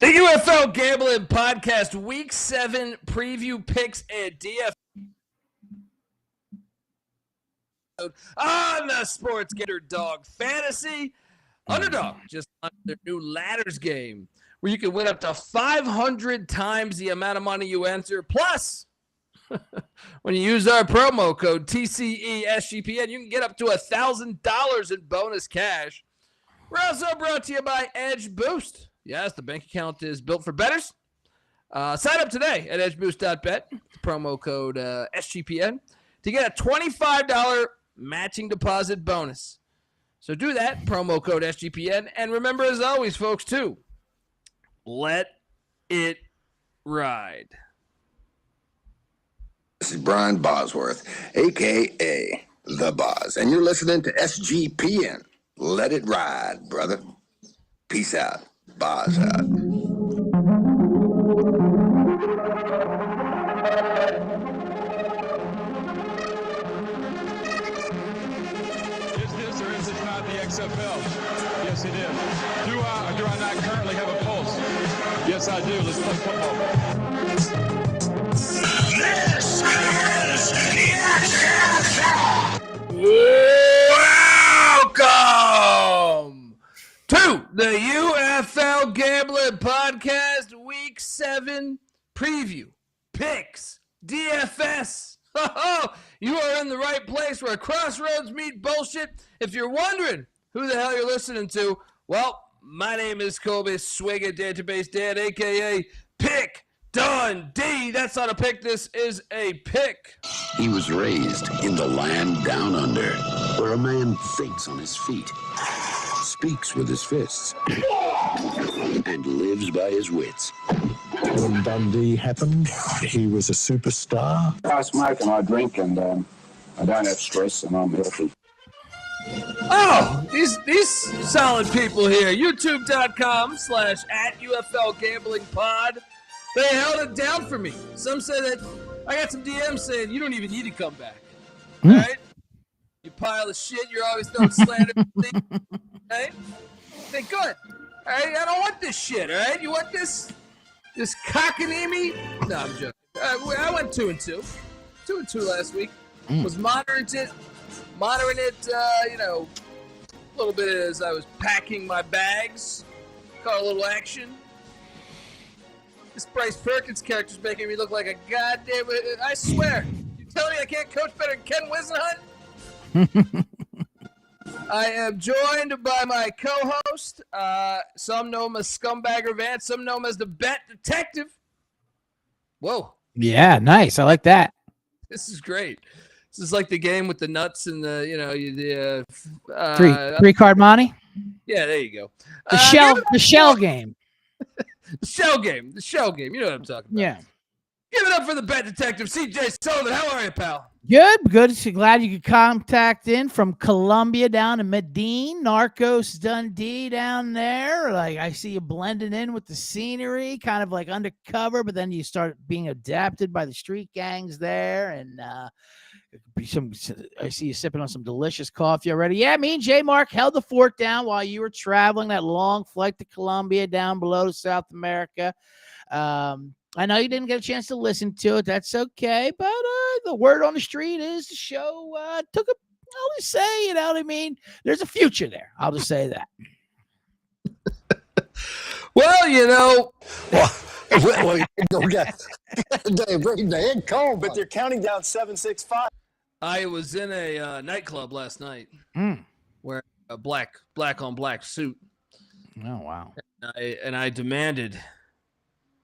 The UFL Gambling Podcast, Week 7 preview picks and DFS on the Sports Underdog Fantasy. Underdog just launched their new ladders game where you can win up to 500 times the amount of money you enter. Plus, when you use our promo code TCESGPN, you can get up to $1,000 in bonus cash. We're also brought to you by Edge Boost. Yes, the bank account is built for bettors. Sign up today at edgeboost.bet, promo code SGPN, to get a $25 matching deposit bonus. So do that, promo code SGPN. And remember, as always, folks, too, let it ride. This is Brian Bosworth, a.k.a. The Boz, and you're listening to SGPN. Let it ride, brother. Peace out. Boz out. Is this or is this not the XFL? Yes, it is. Do I or do I not currently have a pulse? Yes, I do. Let's play football. This is the XFL. Welcome to the UFL Gambling Podcast, Week 7 preview, picks, DFS. You are in the right place where crossroads meet bullshit. If you're wondering who the hell you're listening to, well, my name is Colby Database Dan, a.k.a. Pick Dundee. That's not a pick. This is a pick. He was raised in the land down under, where a man thinks on his feet, speaks with his fists, and lives by his wits. When Dundee happened, he was a superstar. I smoke and I drink and I don't have stress and I'm healthy. Oh, these solid people here. YouTube.com/@UFLGamblingPod. They held it down for me. Some say that I got some DMs saying you don't even need to come back. All right? You pile of shit. You're always throwing slander. Right? Say, good. All right? I don't want this shit. All right? You want this cockanimi? No, I'm joking. I went 2-2. 2-2 last week. Was monitoring it, a little bit as I was packing my bags. Caught a little action. This Bryce Perkins character's making me look like a goddamn... I swear. You telling me I can't coach better than Ken Wisenhunt? I am joined by my co-host. Some know him as Scumbagger Vance. Some know him as the Bet Detective. Whoa. Yeah, nice. I like that. This is great. This is like the game with the nuts and the, three card money. Yeah, there you go. The shell game. The shell game. You know what I'm talking about. Yeah. Give it up for the Bet Detective, CJ Sullivan. How are you, pal? Good. So glad you could contact in from Columbia down to Medellin, Narcos, Dundee down there. Like I see you blending in with the scenery, kind of like undercover, but then you start being adapted by the street gangs there. And I see you sipping on some delicious coffee already. Yeah, me and Jmark held the fort down while you were traveling that long flight to Colombia down below to South America. I know you didn't get a chance to listen to it. That's okay. But the word on the street is the show I'll just say, you know what I mean? There's a future there. I'll just say that. Well, but they're counting down 765. I was in a nightclub last night wearing a black on black suit. Oh, wow. And I demanded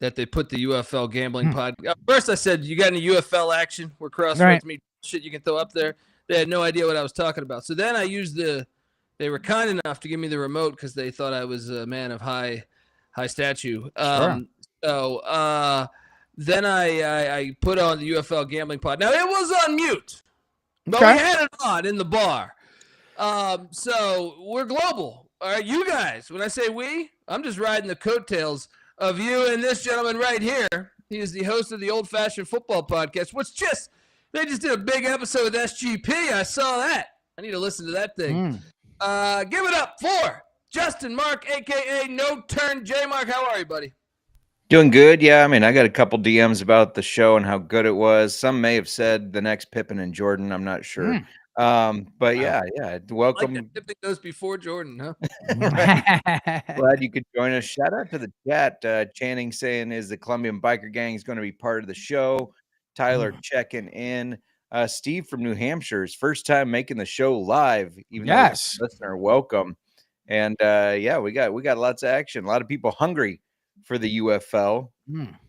that they put the UFL Gambling Pod. First, I said, you got any UFL action where crossroads meet shit you can throw up there? They had no idea what I was talking about. So then I used they were kind enough to give me the remote because they thought I was a man of high stature. So then I put on the UFL Gambling Pod. Now, it was on mute, but we had it on in the bar. So we're global. All right, you guys, when I say we, I'm just riding the coattails of you and this gentleman right here. He is the host of the Old Fashioned Football Podcast, they just did a big episode with SGP. I saw that. I need to listen to that thing. Give it up for Justin Mark, a.k.a. No Turn Jmark. How are you, buddy? Doing good. Yeah. I mean, I got a couple DMs about the show and how good it was. Some may have said the next Pippen and Jordan. I'm not sure. But yeah. Welcome. Like that Pippen goes before Jordan, huh? Glad you could join us. Shout out to the chat. Channing saying, is the Colombian Biker Gang is going to be part of the show? Tyler checking in. Steve from New Hampshire's first time making the show live. Even though he's a listener, welcome. And we got lots of action. A lot of people hungry for the UFL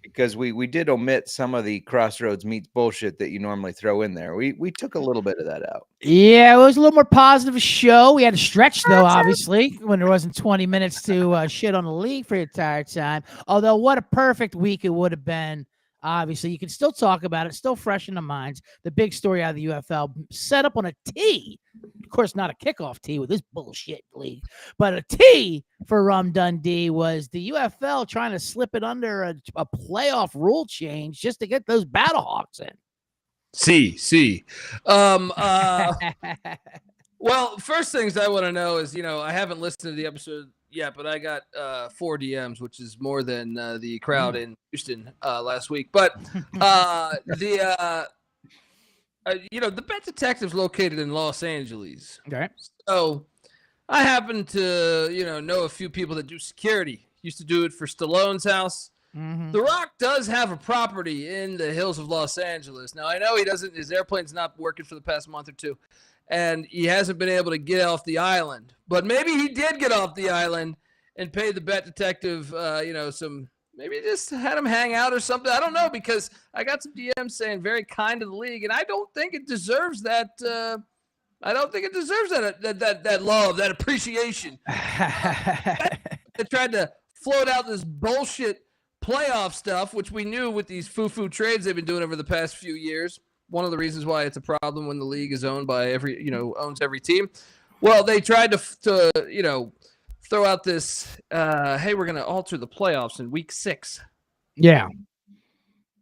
because we did omit some of the Crossroads meets bullshit that you normally throw in there. We took a little bit of that out. Yeah, it was a little more positive show. We had to stretch, though, obviously, when there wasn't 20 minutes to shit on the league for the entire time. Although, what a perfect week it would have been. Obviously, you can still talk about it, still fresh in the minds. The big story out of the UFL set up on a tee. Of course, not a kickoff tee with this bullshit league, but a tee for Rum Dundee was the UFL trying to slip it under a playoff rule change just to get those Battlehawks in. See. Well, first things I want to know is, I haven't listened to the episode yet, but I got 4 DMs, which is more than the crowd in Houston last week. But the Bet Detective's located in Los Angeles. Okay. So I happen to, know a few people that do security. Used to do it for Stallone's house. Mm-hmm. The Rock does have a property in the hills of Los Angeles. Now, I know his airplane's not working for the past month or two, and he hasn't been able to get off the island. But maybe he did get off the island and pay the Bet Detective, maybe just had him hang out or something. I don't know, because I got some DMs saying very kind to the league, and I don't think it deserves that. I don't think it deserves that love, that appreciation. They tried to float out this bullshit playoff stuff, which we knew with these foo-foo trades they've been doing over the past few years. One of the reasons why it's a problem when the league is owned by owns every team. Well, they tried to throw out this, hey, we're going to alter the playoffs in week 6. Yeah.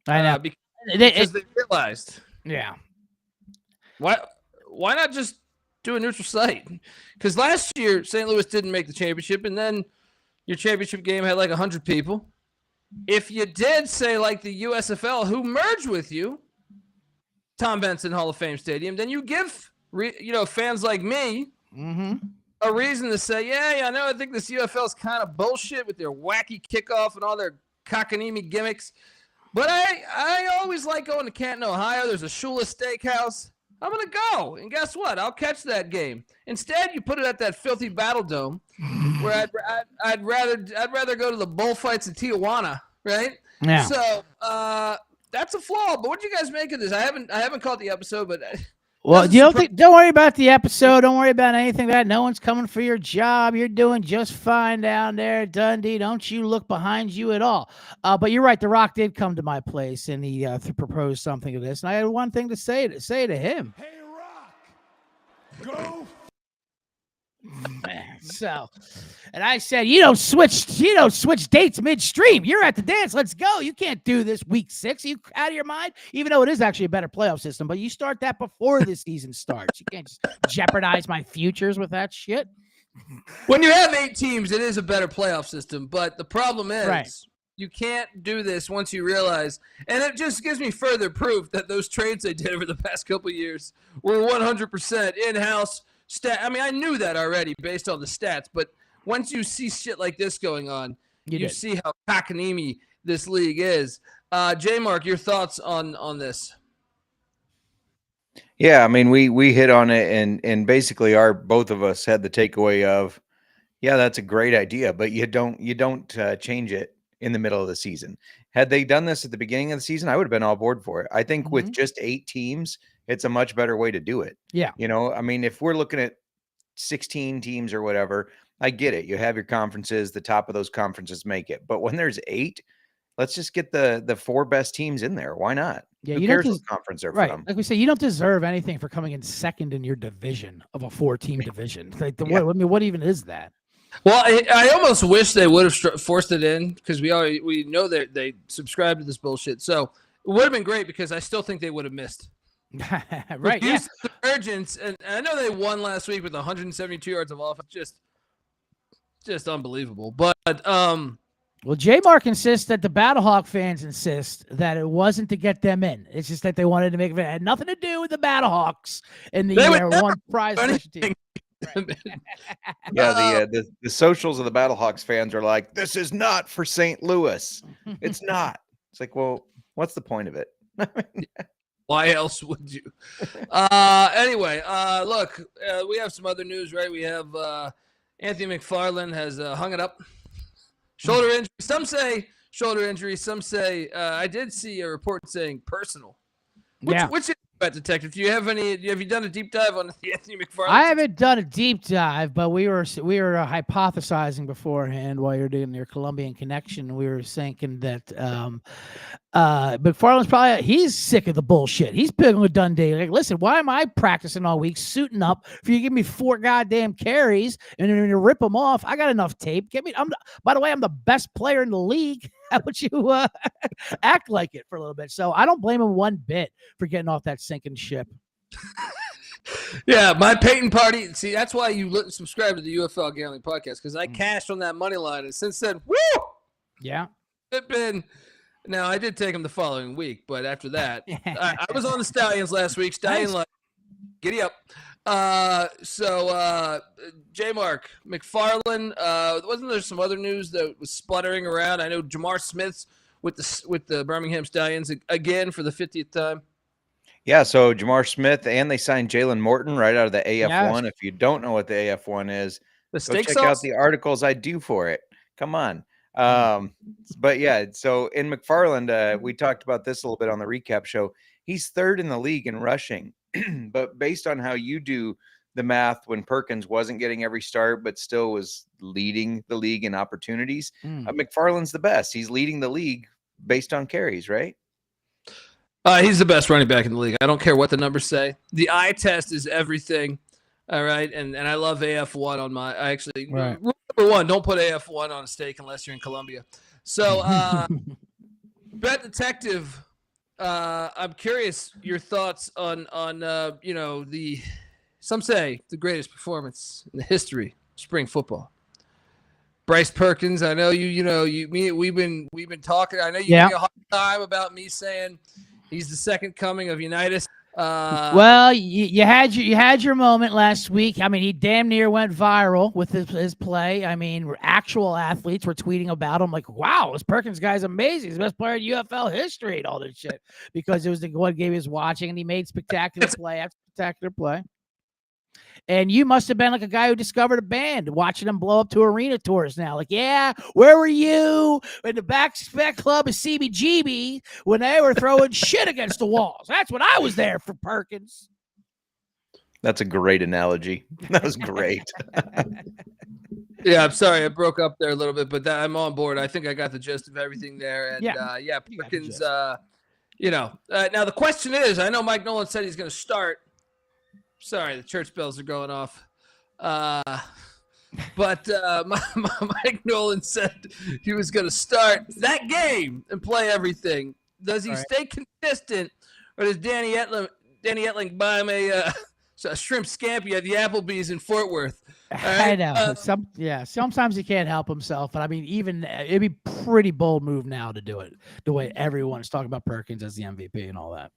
I know. Because they realized. Yeah. Why not just do a neutral site? Because last year, St. Louis didn't make the championship, and then your championship game had like 100 people. If you did say like the USFL, who merged with you, Tom Benson Hall of Fame Stadium, then you give fans like me a reason to say, I know, I think this UFL is kind of bullshit with their wacky kickoff and all their cockanimi gimmicks, but I always like going to Canton, Ohio. There's a Shula Steakhouse. I'm gonna go, and guess what? I'll catch that game. Instead, you put it at that filthy Battle Dome, where I'd rather go to the bullfights in Tijuana, right? Yeah. So that's a flaw. But what do you guys make of this? I haven't caught the episode, but well, don't worry about the episode. Don't worry about anything like that. No one's coming for your job. You're doing just fine down there, Dundee. Don't you look behind you at all. But you're right. The Rock did come to my place, and he proposed something of this. And I had one thing to say to him. Hey, Rock, go. So, and I said, you don't switch dates midstream. You're at the dance. Let's go. You can't do this week 6. Are you out of your mind? Even though it is actually a better playoff system, but you start that before the season starts. You can't just jeopardize my futures with that shit. When you have 8 teams, it is a better playoff system. But the problem is, you can't do this once you realize, and it just gives me further proof that those trades they did over the past couple of years were 100% in-house. I mean, I knew that already based on the stats, but once you see shit like this going on, you see how cockanimi this league is. Jmark, your thoughts on this? Yeah, I mean, we hit on it, and basically both of us had the takeaway of, yeah, that's a great idea, but you don't change it in the middle of the season. Had they done this at the beginning of the season, I would have been all board for it. I think with just 8 teams, it's a much better way to do it. Yeah. I mean, if we're looking at 16 teams or whatever, I get it. You have your conferences, the top of those conferences make it. But when there's 8, let's just get the 4 best teams in there. Why not? Yeah, Who cares what conference they're from? Like we say, you don't deserve anything for coming in second in your division of a 4-team division. Like what even is that? Well, I almost wish they would have forced it in, because we know that they subscribe to this bullshit. So it would have been great, because I still think they would have missed. Right. Yeah. Urgence, and I know they won last week with 172 yards of offense. Just just unbelievable. But well, Jmark insists that the Battlehawk fans insist that it wasn't to get them in. It's just that they wanted to make it. It had nothing to do with the Battlehawks and the one prize special team. Yeah, the socials of the Battlehawks fans are like, this is not for St. Louis. It's not. It's like, well, what's the point of it? Why else would you? Anyway, look, we have some other news, right? We have Anthony McFarland has hung it up. Shoulder injury. Some say shoulder injury. Some say I did see a report saying personal. Which is about detective? Do you have any? Have you done a deep dive on the Anthony McFarland? I haven't done a deep dive, but we were hypothesizing beforehand while you're doing your Colombian connection. We were thinking that McFarland's he's sick of the bullshit. He's big on Dundee. Like, listen, why am I practicing all week, suiting up for you to give me 4 goddamn carries and then you rip them off? I got enough tape. By the way, I'm the best player in the league. How would you act like it for a little bit? So I don't blame him one bit for getting off that sinking ship. Yeah, my Peyton party. See, that's why you subscribe to the UFL Gambling Podcast, because I cashed on that money line, and since then, woo! Yeah, it's been. Now I did take him the following week, but after that, I was on the Stallions last week. Stallion line, giddy up. So Jmark, McFarland, wasn't there some other news that was sputtering around? I know Jamar Smith's with the Birmingham Stallions again for the 50th time. Yeah, so Jamar Smith, and they signed Jalen Morton right out of the AF1. If you don't know what the AF1 is, go check out the articles I do for it. Come on. But yeah, so in McFarland, we talked about this a little bit on the recap show. He's 3rd in the league in rushing, but based on how you do the math, when Perkins wasn't getting every start, but still was leading the league in opportunities, McFarland's the best. He's leading the league based on carries, right? He's the best running back in the league. I don't care what the numbers say. The eye test is everything. All right. And I love AF1 on my, rule number 1, don't put AF1 on a steak unless you're in Colombia. So, Bet Detective, I'm curious your thoughts on some say the greatest performance in the history of spring football. Bryce Perkins, I know we've been talking. I know you give me a hard time about me saying he's the second coming of Unitas. Well, you had your moment last week. I mean, he damn near went viral with his play. I mean, actual athletes were tweeting about him like, wow, this Perkins guy's amazing. He's the best player in UFL history and all this shit, because it was the one game he was watching, and he made spectacular play after spectacular play. And you must have been like a guy who discovered a band, watching them blow up to arena tours now. Like, yeah, where were you in the back spec club of CBGB when they were throwing shit against the walls? That's when I was there for Perkins. That's a great analogy. That was great. Yeah, I'm sorry I broke up there a little bit, but I'm on board. I think I got the gist of everything there. And Perkins, now the question is, I know Mike Nolan said he's going to start. Sorry, the church bells are going off. But Mike Nolan said he was going to start that game and play everything. Does he stay consistent, or does Danny Etling buy him a shrimp scampi at the Applebee's in Fort Worth? Right? I know. Sometimes he can't help himself. But I mean, even it'd be pretty bold move now to do it the way everyone is talking about Perkins as the MVP and all that.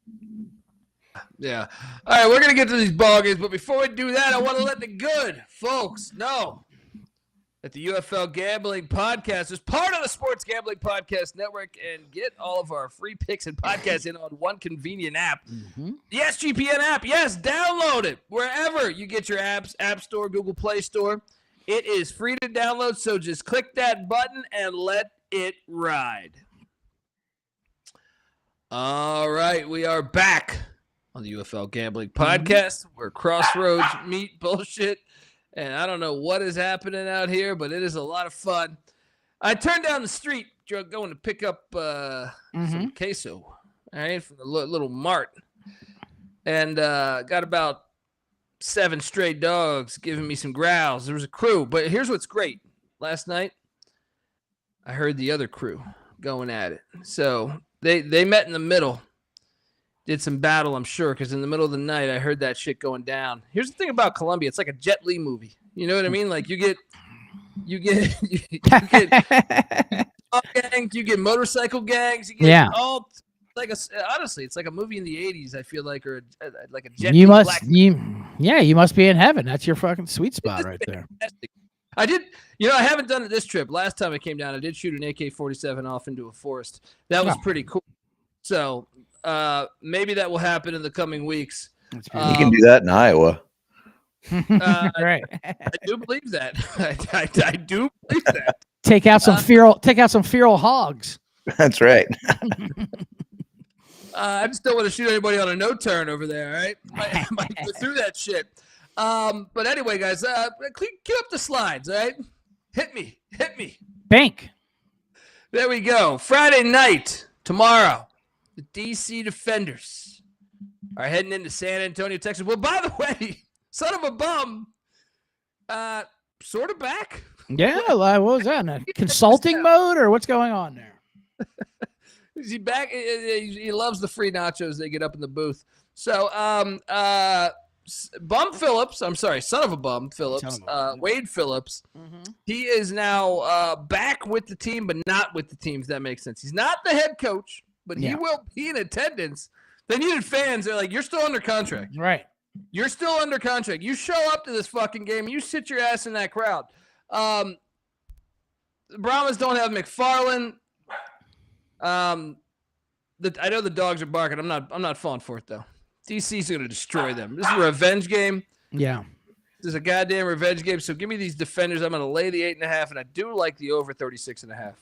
Yeah. All right, we're going to get to these ball games, but before we do that, I want to let the good folks know that the UFL Gambling Podcast is part of the Sports Gambling Podcast Network, and get all of our free picks and podcasts in on one convenient app. The SGPN app, yes, download it wherever you get your apps, App Store, Google Play Store. It is free to download, so just click that button and let it ride. All right, we are back on the UFL Gambling Podcast, where crossroads meet bullshit, and I don't know what is happening out here, but it is a lot of fun. I turned down the street going to pick up some queso, all right, from the little mart, and got about 7 stray dogs giving me some growls. There was a crew, but here's what's great. Last night, I heard the other crew going at it. So they met in the middle. Did some battle, I'm sure, because in the middle of the night, I heard that shit going down. Here's the thing about Colombia. It's like a Jet Li movie. You know what I mean? Like, you get You get dog gangs, you get motorcycle gangs, you get all like honestly, it's like a movie in the 80s, I feel like, or like a jet. You must be in heaven. That's your fucking sweet spot right there. I did, I haven't done it this trip. Last time I came down, I did shoot an AK-47 off into a forest. That was pretty cool. So maybe that will happen in the coming weeks. You can do that in Iowa. Right. I do believe that. I do believe that. Take out some feral hogs. That's right. I just don't want to shoot anybody on a no turn over there. All right, might go through that shit. But anyway, guys, cue up the slides. All right, hit me. Bank. There we go. Friday night tomorrow, the DC Defenders are heading into San Antonio, Texas. Well, by the way, son of a bum, sort of back. Yeah, what was that? Consulting mode, or what's going on there? Is he back? He loves the free nachos they get up in the booth. So, Bum Phillips, I'm sorry, son of a bum Phillips, Wade Phillips, he is now back with the team, but not with the team, if that makes sense. He's not the head coach, but he will be in attendance. They needed fans. They're like, you're still under contract. Right. You're still under contract. You show up to this fucking game. You sit your ass in that crowd. The Brahmas don't have McFarland. I know the dogs are barking. I'm not falling for it though. DC's going to destroy them. This is a revenge game. Yeah. This is a goddamn revenge game. So give me these defenders. I'm going to lay the 8.5, and I do like the over 36.5.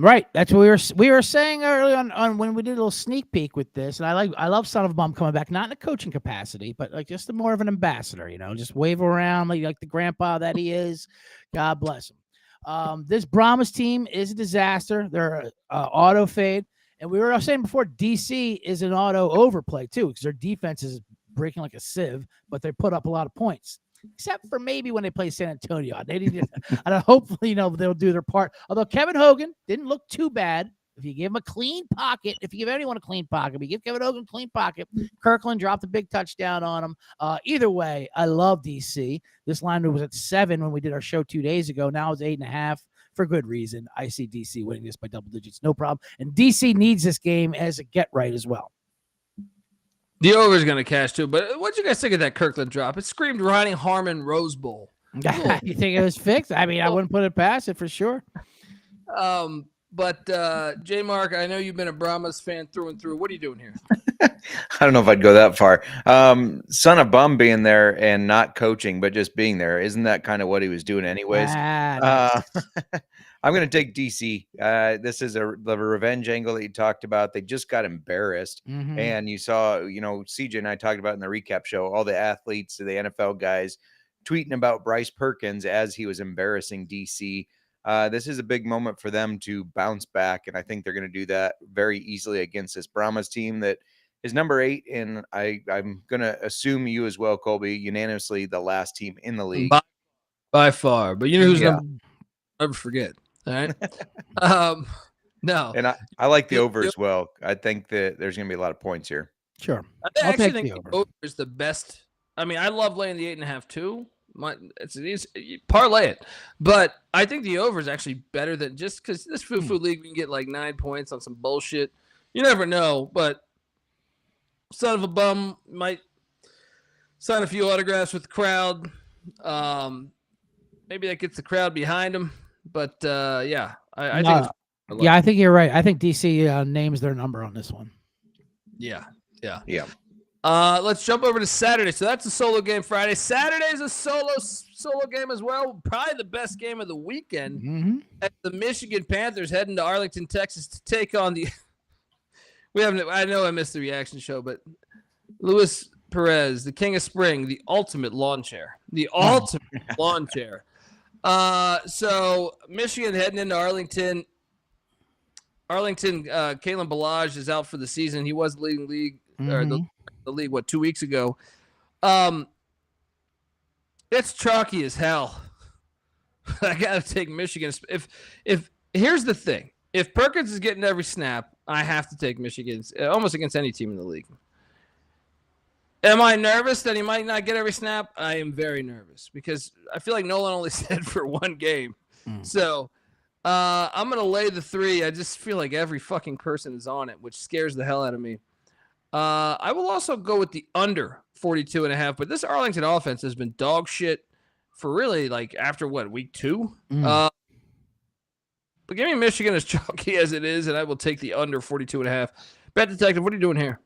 Right. That's what we were saying early on when we did a little sneak peek with this. And I love Son of a Bum coming back, not in a coaching capacity, but like just more of an ambassador, just wave around like the grandpa that he is. God bless him. This Brahmas team is a disaster. They're auto fade. And we were saying before, DC is an auto overplay too, because their defense is breaking like a sieve, but they put up a lot of points. Except for maybe when they play San Antonio. They need to, and hopefully, they'll do their part. Although Kevin Hogan didn't look too bad. If you give him a clean pocket, if you give anyone a clean pocket, if you give Kevin Hogan a clean pocket, Kirkland dropped a big touchdown on him. Either way, I love DC. This line was at 7 when we did our show 2 days ago. Now it's 8.5 for good reason. I see DC winning this by double digits, no problem. And DC needs this game as a get right as well. The over is going to cash too, but what'd you guys think of that Kirkland drop? It screamed Ronnie Harmon Rose Bowl. You think it was fixed? I mean, I wouldn't put it past it for sure. But Jmark, I know you've been a Brahmas fan through and through. What are you doing here? I don't know if I'd go that far. Son of Bum being there and not coaching, but just being there. Isn't that kind of what he was doing anyways? I'm going to take DC. This is the revenge angle that you talked about. They just got embarrassed. And you saw, CJ and I talked about in the recap show, all the athletes, the NFL guys tweeting about Bryce Perkins as he was embarrassing DC. This is a big moment for them to bounce back. And I think they're going to do that very easily against this Brahmas team that is number 8. And I'm going to assume you as well, Colby, unanimously the last team in the league. By far. But you know who's number? Never forget. All right. No. And I like the over as well. I think that there's going to be a lot of points here. Sure. I actually think the over is the best. I mean, I love laying the 8.5 too. It's parlay it, but I think the over is actually better than just because this food league we can get like 9 points on some bullshit. You never know, but Son of a Bum might sign a few autographs with the crowd. Maybe that gets the crowd behind him. But I think. I think you're right. I think DC names their number on this one. Yeah. Let's jump over to Saturday. So that's a solo game Friday. Saturday is a solo game as well. Probably the best game of the weekend. At the Michigan Panthers heading to Arlington, Texas to take on the I know I missed the reaction show, but Luis Perez, the King of Spring, the ultimate lawn chair. So Michigan heading into Arlington. Kalen Ballage is out for the season. He was leading league or the league 2 weeks ago. It's chalky as hell. I gotta take Michigan. If here's the thing, if Perkins is getting every snap, I have to take Michigan almost against any team in the league. If Perkins is getting every snap, I have to take Michigan. If Perkins is getting every snap, I have to take Michigan. If Perkins is getting every snap, I have to take Michigan. If Perkins is getting every snap, I have to take Michigan. If Perkins is getting every snap, I have to take Michigan. Almost against any team in the league. Am I nervous that he might not get every snap? I am very nervous because I feel like Nolan only said for one game. So I'm going to lay the 3. I just feel like every fucking person is on it, which scares the hell out of me. I will also go with the under 42.5, but this Arlington offense has been dog shit for really like after week 2? But give me Michigan as chalky as it is, and I will take the under 42.5. Bet Detective, what are you doing here?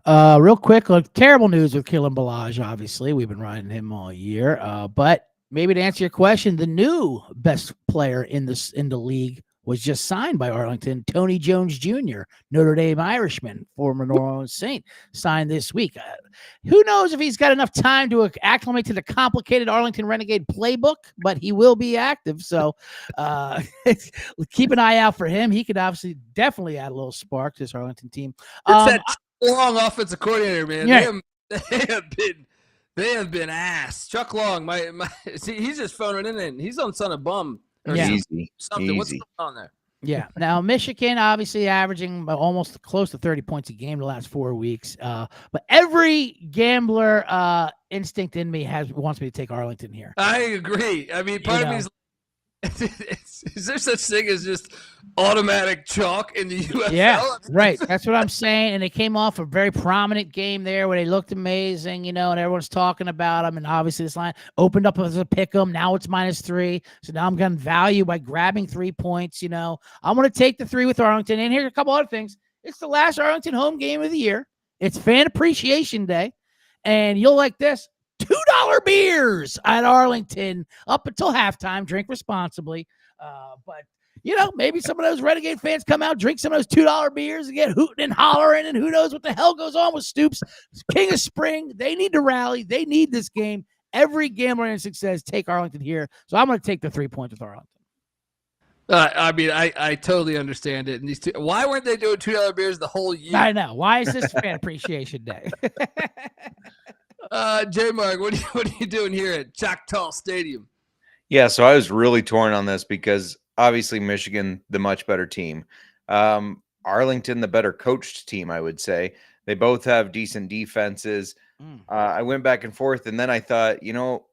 Real quick, look, terrible news with Kalen Ballage, obviously. We've been riding him all year. But maybe to answer your question, the new best player in the league was just signed by Arlington. Tony Jones Jr., Notre Dame Irishman, former New Orleans Saint, signed this week. Who knows if he's got enough time to acclimate to the complicated Arlington Renegade playbook, but he will be active. So keep an eye out for him. He could obviously definitely add a little spark to this Arlington team. It's that Long offensive coordinator, man. Yeah. They have been ass. Chuck Long, see, he's just phoning it in. He's on Son of Bum. Yeah. Something. What's going on there? Yeah. Now, Michigan obviously averaging almost close to 30 points a game the last 4 weeks. But every gambler instinct in me wants me to take Arlington here. I agree. I mean, part of me is is there such thing as just automatic chalk in the UFL? Yeah, right. That's what I'm saying. And they came off a very prominent game there where they looked amazing, and everyone's talking about them. And obviously this line opened up as a pick 'em. Now it's -3. So now I'm getting value by grabbing 3 points. I'm going to take the 3 with Arlington. And here's a couple other things. It's the last Arlington home game of the year. It's Fan Appreciation Day. And you'll like this. $2 beers at Arlington up until halftime. Drink responsibly. But, maybe some of those Renegade fans come out, drink some of those $2 beers and get hooting and hollering, and who knows what the hell goes on with Stoops. King of Spring. They need to rally. They need this game. Every gambler instinct says take Arlington here. So I'm going to take the 3 points with Arlington. I mean, I totally understand it. And why weren't they doing $2 beers the whole year? I know. Why is this Fan Appreciation Day? Jmark, what are you doing here at Choctaw Stadium? Yeah, so I was really torn on this because obviously Michigan, the much better team. Arlington, the better coached team, I would say. They both have decent defenses. I went back and forth, and then I thought,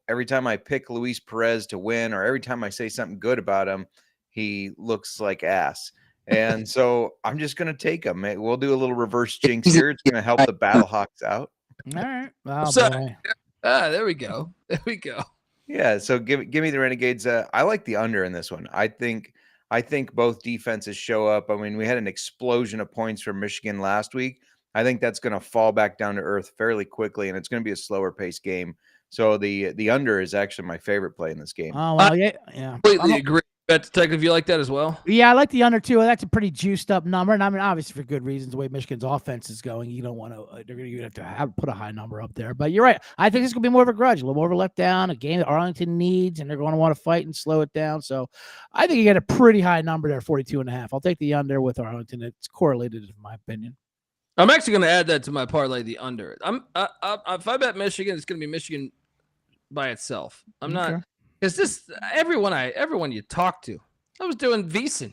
every time I pick Luis Perez to win, or every time I say something good about him, he looks like ass. And so I'm just going to take him. We'll do a little reverse jinx here. It's going to help the Battlehawks out. All right. There we go. There we go. Yeah. So give me the Renegades. I like the under in this one. I think both defenses show up. I mean, we had an explosion of points from Michigan last week. I think that's going to fall back down to earth fairly quickly, and it's going to be a slower paced game. So the under is actually my favorite play in this game. Oh, well, yeah. Completely agree. Bet Detective, you like that as well? Yeah, I like the under too. That's a pretty juiced up number, and I mean, obviously for good reasons. The way Michigan's offense is going, you don't want to. They're going to have to put a high number up there. But you're right. I think it's going to be more of a grudge, a little more of a letdown, a game that Arlington needs, and they're going to want to fight and slow it down. So I think you get a pretty high number there, 42.5. I'll take the under with Arlington. It's correlated, in my opinion. I'm actually going to add that to my parlay, the under. If I bet Michigan, it's going to be Michigan by itself. I'm not. Because this everyone you talk to, I was doing VEASAN.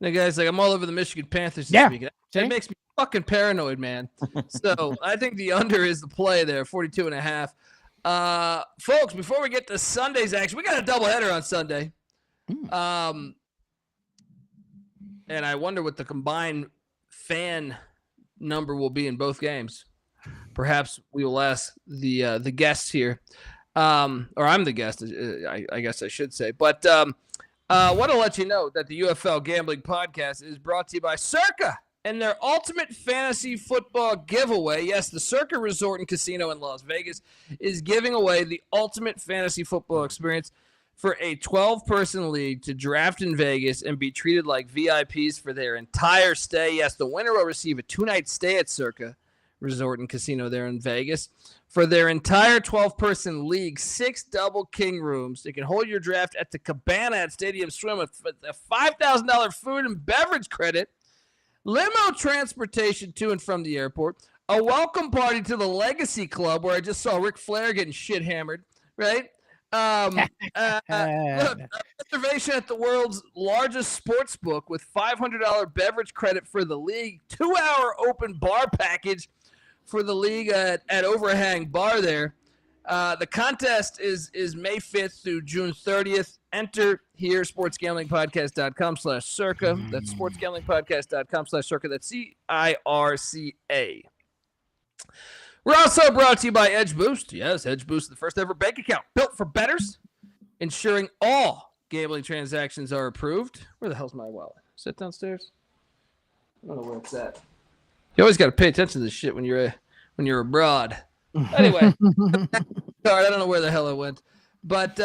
The guy's like, I'm all over the Michigan Panthers this week. It makes me fucking paranoid, man. So I think the under is the play there, 42.5. Folks, before we get to Sunday's action, we got a doubleheader on Sunday. And I wonder what the combined fan number will be in both games. Perhaps we will ask the guests here. Or I'm the guest, I guess I should say. But want to let you know that the UFL Gambling Podcast is brought to you by Circa and their Ultimate Fantasy Football Giveaway. Yes, the Circa Resort and Casino in Las Vegas is giving away the Ultimate Fantasy Football experience for a 12-person league to draft in Vegas and be treated like VIPs for their entire stay. Yes, the winner will receive a 2-night stay at Circa Resort and Casino there in Vegas for their entire 12-person league, 6 double king rooms. They can hold your draft at the Cabana at Stadium Swim with a $5,000 food and beverage credit, limo transportation to and from the airport, a welcome party to the Legacy Club where I just saw Ric Flair getting shit hammered, right? Look, reservation at the world's largest sports book with $500 beverage credit for the league, 2-hour open bar package for the league at Overhang Bar there. The contest is May 5th through June 30th. Enter here, sportsgamblingpodcast.com/circa. That's sportsgamblingpodcast.com/circa. That's CIRCA. We're also brought to you by Edge Boost. Yes, Edge Boost, the first ever bank account built for bettors, ensuring all gambling transactions are approved. Where the hell's my wallet? Is it downstairs? I don't know where it's at. You always got to pay attention to this shit when you're abroad. Anyway, sorry, I don't know where the hell it went. But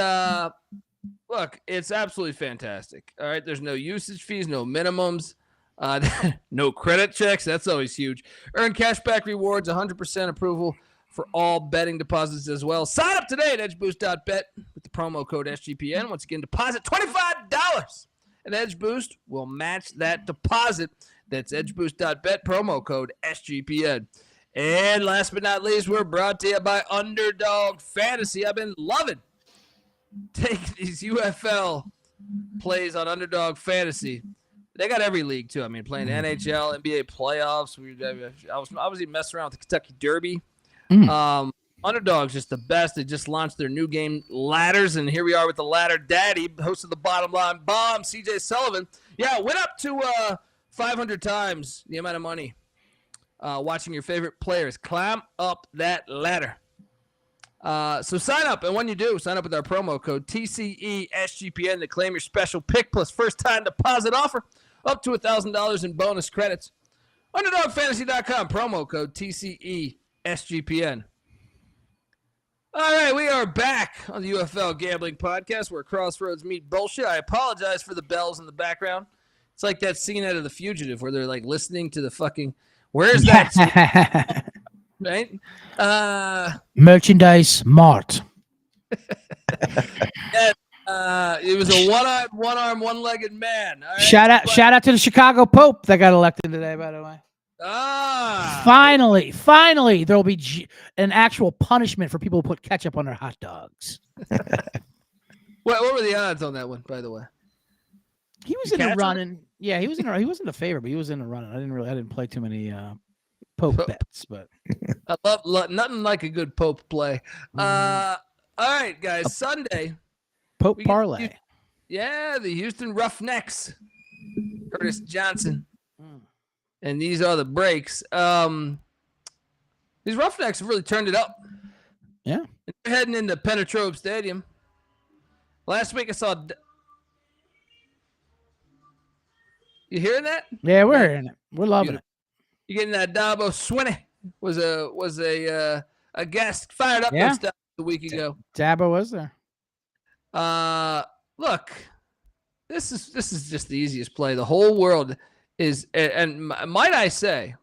look, it's absolutely fantastic. All right, there's no usage fees, no minimums, no credit checks. That's always huge. Earn cashback rewards, 100% approval for all betting deposits as well. Sign up today at edgeboost.bet with the promo code SGPN. Once again, deposit $25, and Edge Boost will match that deposit. That's edgeboost.bet, promo code SGPN. And last but not least, we're brought to you by Underdog Fantasy. I've been loving taking these UFL plays on Underdog Fantasy. They got every league, too. I mean, playing NHL, NBA playoffs. I was even messing around with the Kentucky Derby. Underdog's just the best. They just launched their new game, Ladders, and here we are with the Ladder Daddy, host of the Bottom Line Bomb, CJ Sullivan. Yeah, went up to 500 times the amount of money watching your favorite players climb up that ladder. So sign up, and when you do, sign up with our promo code TCESGPN to claim your special pick plus first-time deposit offer up to $1,000 in bonus credits. UnderdogFantasy.com, promo code TCESGPN. All right, we are back on the UFL Gambling Podcast where crossroads meet bullshit. I apologize for the bells in the background. It's like that scene out of The Fugitive where they're like listening to the fucking, where's that? Right? Merchandise Mart. Yeah, it was a one-arm, one-legged man. All right? Shout out to the Chicago Pope that got elected today, by the way. Finally, there'll be an actual punishment for people who put ketchup on their hot dogs. What were the odds on that one, by the way? He was in the running. Yeah, he was in. He wasn't a favorite, but he was in the running. I didn't play too many Pope bets, but I love nothing like a good Pope play. All right, guys, Sunday Pope parlay. The Houston Roughnecks, Curtis Johnson. And these are the breaks. These Roughnecks have really turned it up. Yeah. They're heading into Penetrobe Stadium. Last week I saw. You hearing that? Yeah, we're hearing it. We're loving it. You getting that Dabo Swinney was a guest fired up and stuff a week ago. Dabo was there. Look, this is just the easiest play. The whole world is, and might I say,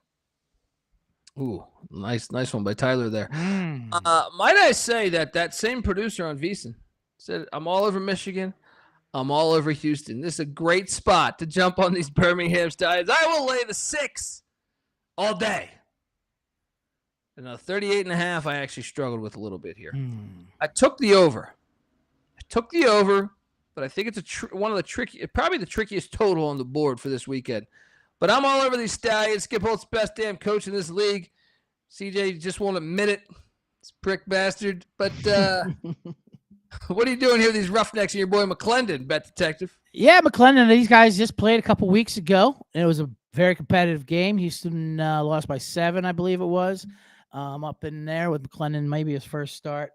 ooh, nice one by Tyler there. Might I say that same producer on VSiN said, I'm all over Michigan. I'm all over Houston. This is a great spot to jump on these Birmingham Stallions. I will lay the 6 all day. And a 38.5, I actually struggled with a little bit here. I took the over. But I think it's one of the probably the trickiest total on the board for this weekend. But I'm all over these Stallions. Skip Holt's best damn coach in this league. CJ just won't admit it. It's prick bastard. But what are you doing here with these Roughnecks and your boy McClendon, bet detective? Yeah, McClendon. These guys just played a couple weeks ago, and it was a very competitive game. Houston lost by 7, I believe it was. Up in there with McClendon, maybe his first start.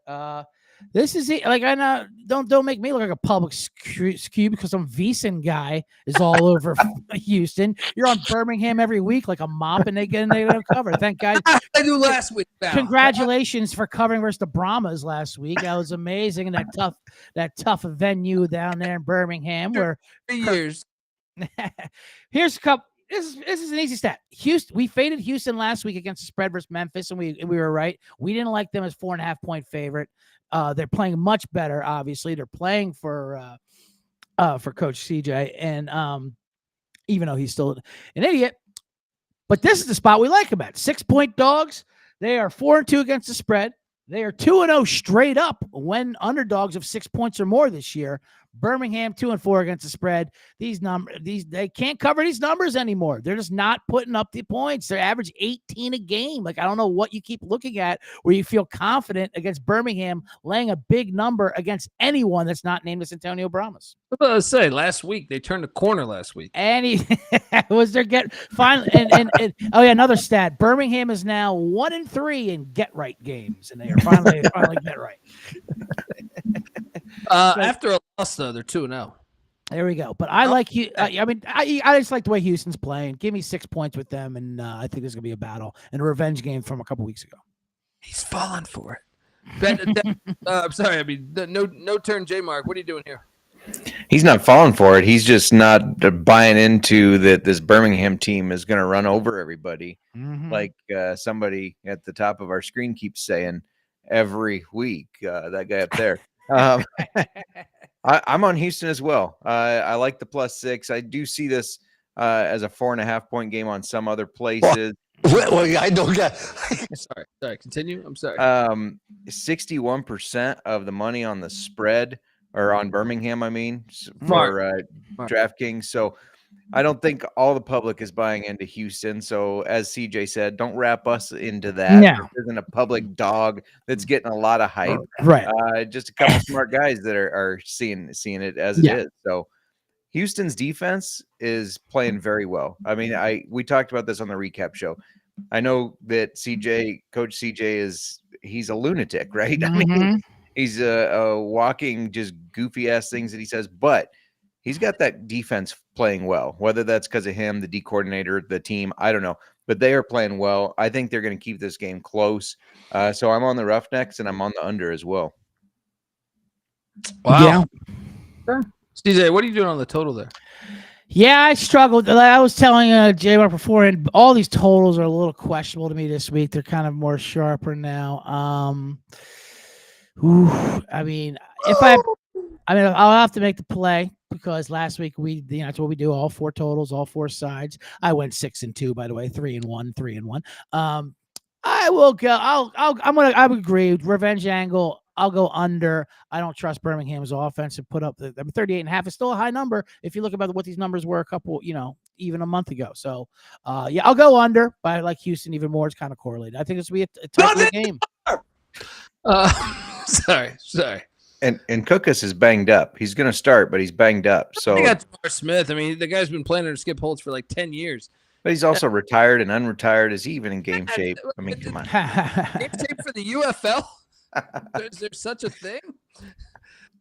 This is it. Like, I know, don't make me look like a public skew because some VSiN guy is all over Houston. You're on Birmingham every week like a mop, and they don't cover. Thank God. I do last week. Now. Congratulations for covering versus the Brahmas last week. That was amazing, and that tough venue down there in Birmingham. Where 3 years. Here's a couple. This is an easy stat. Houston, we faded Houston last week against the spread versus Memphis, and we were right. We didn't like them as 4.5-point favorite. They're playing much better. Obviously, they're playing for Coach CJ, and even though he's still an idiot, but this is the spot we like him at. 6-point dogs. They are 4-2 against the spread. They are 2-0 straight up when underdogs of 6 points or more this year. Birmingham 2-4 against the spread. They can't cover these numbers anymore. They're just not putting up the points. They average 18 a game. Like, I don't know what you keep looking at where you feel confident against Birmingham laying a big number against anyone that's not named as Antonio Brahmas. What did I say? Last week they turned the corner. Last week, and he was there finally. And oh yeah, another stat: Birmingham is now 1-3 in get right games, and they are finally get right. After a loss, though, they're 2-0. There we go. But I like you. I just like the way Houston's playing. Give me 6 points with them, and I think there's gonna be a battle and a revenge game from a couple weeks ago. He's falling for it. I'm sorry. I mean, no turn, Jmark. What are you doing here? He's not falling for it. He's just not buying into that this Birmingham team is going to run over everybody. Like somebody at the top of our screen keeps saying every week, that guy up there. I'm on Houston as well. I like the +6. I do see this as a 4.5 point game on some other places. Well, I don't get. Sorry. Continue. I'm sorry. 61% of the money on the spread or on Birmingham, I mean, for DraftKings. So I don't think all the public is buying into Houston. So as CJ said, don't wrap us into that. No. This isn't a public dog that's getting a lot of hype. Right. Just a couple smart guys that are seeing it as it is. So Houston's defense is playing very well. I mean, we talked about this on the recap show. I know that Coach CJ he's a lunatic, right? I mean, he's walking just goofy ass things that he says, but he's got that defense playing well. Whether that's because of him, the D coordinator, the team, I don't know, but they are playing well. I think they're going to keep this game close. So I'm on the Roughnecks and I'm on the under as well. Wow. Yeah. Sure. CJ, what are you doing on the total there? Yeah, I struggled. I was telling Jmark before, and all these totals are a little questionable to me this week. They're kind of more sharper now. I mean, I'll have to make the play because last week that's what we do. All 4 totals, all 4 sides. I went 6-2, by the way, 3-1, 3-1. I will go. I would agree. Revenge angle. I'll go under. I don't trust Birmingham's offense to put up 38.5 is still a high number if you look about what these numbers were a couple, even a month ago. So, yeah, I'll go under. But I like Houston even more. It's kind of correlated. I think this will be a tight game. Sorry. And Cookus is banged up. He's going to start, but he's banged up. So I got J.R. Smith. I mean, the guy's been playing under Skip Holtz for like 10 years. But he's also retired and unretired. Is he even in game shape? I mean, come on. Game shape for the UFL? Is there such a thing?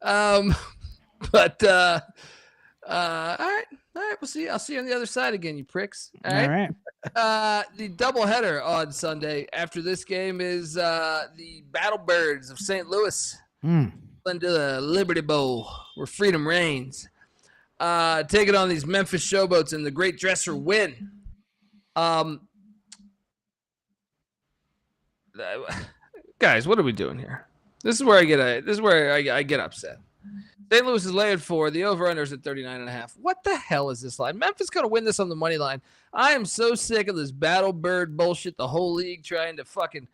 But all right. We'll see. I'll see you on the other side again, you pricks. All right. The doubleheader on Sunday after this game is the Battle Birds of St. Louis into the Liberty Bowl where freedom reigns. Taking on these Memphis Showboats and the Great Dresser win. Guys, what are we doing here? This is where I get upset. St. Louis is laying 4. The over-under is at 39.5. What the hell is this line? Memphis going to win this on the money line. I am so sick of this battle bird bullshit. The whole league trying to fucking,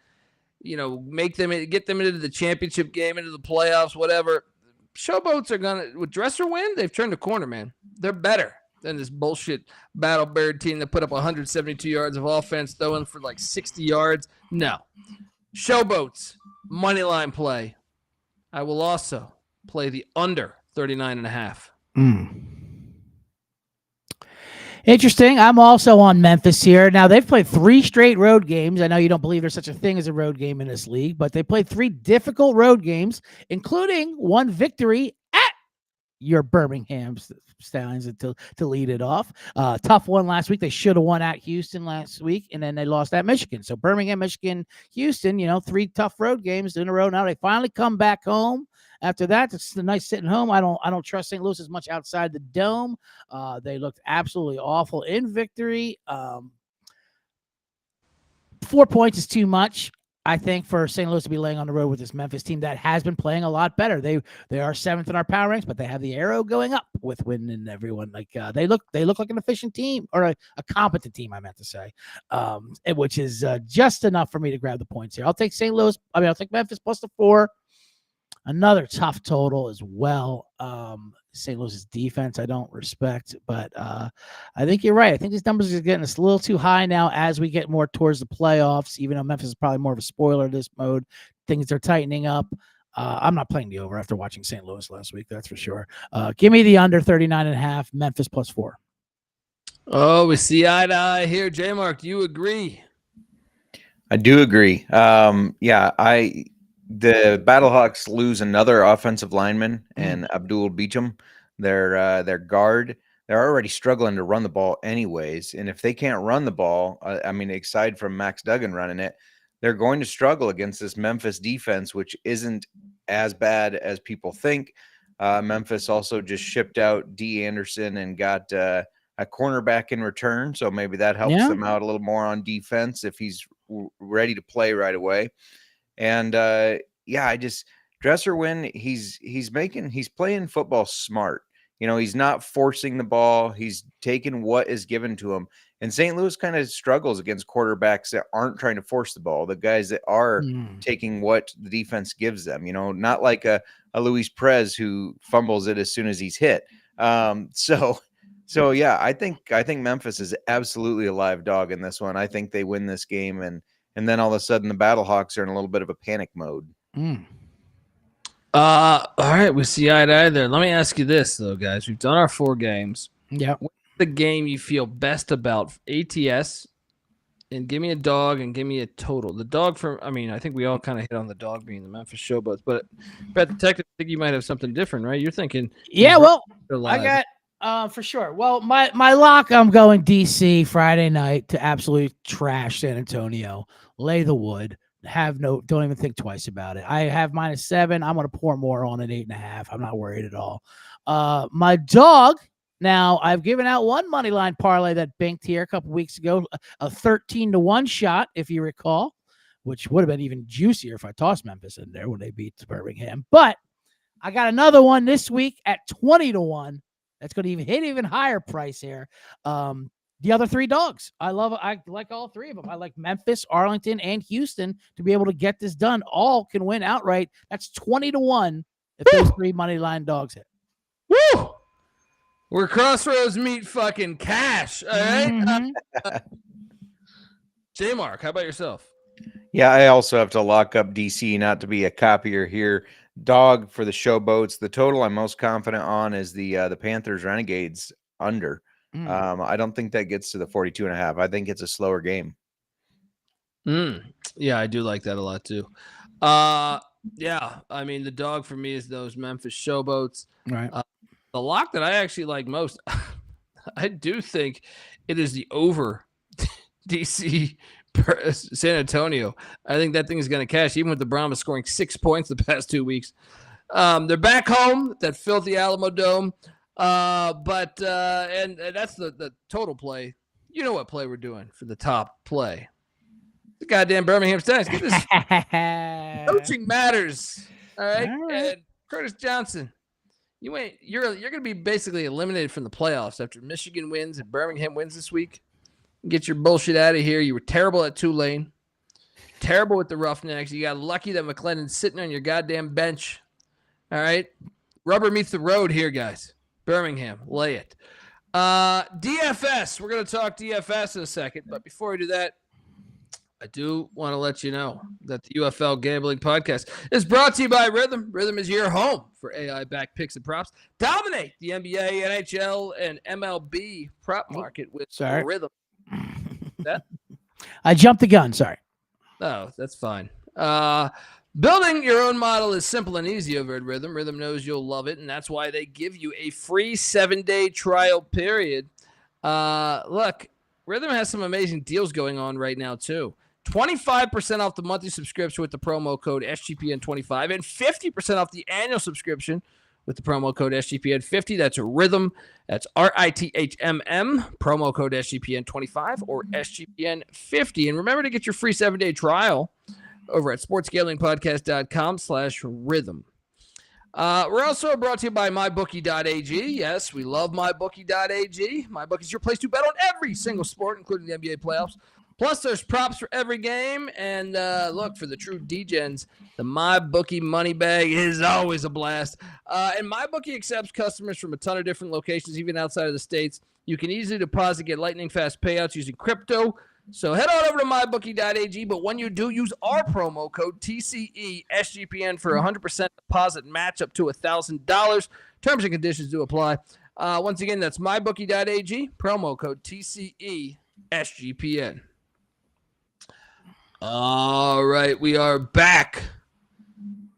get them into the championship game, into the playoffs, whatever. Showboats are going to, with Dresser win, they've turned a corner, man. They're better than this bullshit battle bird team that put up 172 yards of offense, throwing for like 60 yards. No. Showboats, money line play. I will also play the under 39.5. Interesting. I'm also on Memphis here. Now, they've played 3 straight road games. I know you don't believe there's such a thing as a road game in this league, but they played 3 difficult road games, including 1 victory at your Birmingham Stallions to lead it off. Tough one last week. They should have won at Houston last week, and then they lost at Michigan. So Birmingham, Michigan, Houston, 3 tough road games in a row. Now they finally come back home. After that, it's a nice sitting home. I don't trust St. Louis as much outside the dome. They looked absolutely awful in victory. 4 points is too much. I think, for St. Louis to be laying on the road with this Memphis team that has been playing a lot better. They are 7th in our power ranks, but they have the arrow going up with Wynn and everyone. Like they look like an efficient team, or a competent team, I meant to say, which is just enough for me to grab the points here. I'll take St. Louis. I'll take Memphis plus the 4. Another tough total as well. St. Louis's defense I don't respect, but I think you're right. I think these numbers are getting a little too high now as we get more towards the playoffs, even though Memphis is probably more of a spoiler in this mode. Things are tightening up. I'm not playing the over after watching St. Louis last week, that's for sure. Give me the under 39.5, Memphis plus 4. Oh, we see eye to eye here. Jmark, do you agree? I do agree. The Battlehawks lose another offensive lineman and Abdul Beecham, their guard. They're already struggling to run the ball anyways. And if they can't run the ball, aside from Max Duggan running it, they're going to struggle against this Memphis defense, which isn't as bad as people think. Memphis also just shipped out D. Anderson and got a cornerback in return. So maybe that helps them out a little more on defense if he's ready to play right away. And Dresser Wynn, he's playing football smart. He's not forcing the ball. He's taking what is given to him. And St. Louis kind of struggles against quarterbacks that aren't trying to force the ball. The guys that are taking what the defense gives them, not like a Luis Perez who fumbles it as soon as he's hit. I think Memphis is absolutely a live dog in this one. I think they win this game, and then all of a sudden the Battlehawks are in a little bit of a panic mode. All right, we see eye to eye there. Let me ask you this, though, guys. We've done our 4 games. Yeah. What's the game you feel best about ATS? And give me a dog and give me a total. The dog I think we all kind of hit on the dog being the Memphis Showboats, but Brett Detective, I think you might have something different, right? You're thinking. Yeah, well, I got for sure. Well, my lock, I'm going DC Friday night to absolutely trash San Antonio. Lay the wood. Don't even think twice about it. I have -7. I'm going to pour more on an 8.5. I'm not worried at all. My dog. Now, I've given out one money line parlay that banked here a couple weeks ago, a 13-1 shot, if you recall, which would have been even juicier if I tossed Memphis in there when they beat Birmingham. But I got another one this week at 20-1. That's going to hit even higher price here. The other 3 dogs, I like all 3 of them. I like Memphis, Arlington, and Houston to be able to get this done. All can win outright. That's 20-1 if those 3 money line dogs hit. Woo! Where crossroads meet fucking cash. All right. Jmark, how about yourself? Yeah, I also have to lock up DC, not to be a copier here. Dog for the Showboats. The total I'm most confident on is the Panthers Renegades under. I don't think that gets to the 42.5. I think it's a slower game. Yeah, I do like that a lot too. The dog for me is those Memphis Showboats. Right. The lock that I actually like most, I do think it is the over DC San Antonio. I think that thing is going to cash, even with the Brahmas scoring 6 points the past 2 weeks. They're back home, that filthy Alamo Dome. But that's the total play. You know what play we're doing for the top play. The goddamn Birmingham Stallions. Get this. Coaching matters. All right. And Curtis Johnson, you're gonna be basically eliminated from the playoffs after Michigan wins and Birmingham wins this week. Get your bullshit out of here. You were terrible at Tulane. Terrible with the Roughnecks. You got lucky that McClendon's sitting on your goddamn bench. All right. Rubber meets the road here, guys. Birmingham, lay it. DFS. We're going to talk DFS in a second. But before we do that, I do want to let you know that the UFL Gambling Podcast is brought to you by Rhythm. Rhythm is your home for AI-backed picks and props. Dominate the NBA, NHL, and MLB prop market with Rhythm. That? I jumped the gun. Sorry. Oh, that's fine. Building your own model is simple and easy over at Rhythm. Rhythm knows you'll love it, and that's why they give you a free 7-day trial period. Look, Rhythm has some amazing deals going on right now, too. 25% off the monthly subscription with the promo code SGPN25 and 50% off the annual subscription with the promo code SGPN50. That's Rhythm. That's RITHMM. Promo code SGPN25 or SGPN50. And remember to get your free 7-day trial over at sportsgamblingpodcast.com/rhythm. We're also brought to you by mybookie.ag. Yes, we love mybookie.ag. MyBookie is your place to bet on every single sport, including the NBA playoffs. Plus, there's props for every game. And look, for the true degens, the MyBookie money bag is always a blast. And MyBookie accepts customers from a ton of different locations, even outside of the States. You can easily deposit, get lightning fast payouts using crypto. So head on over to mybookie.ag, but when you do, use our promo code TCESGPN for 100% deposit match up to $1,000. Terms and conditions do apply. Once again, that's mybookie.ag, promo code TCESGPN. All right, we are back.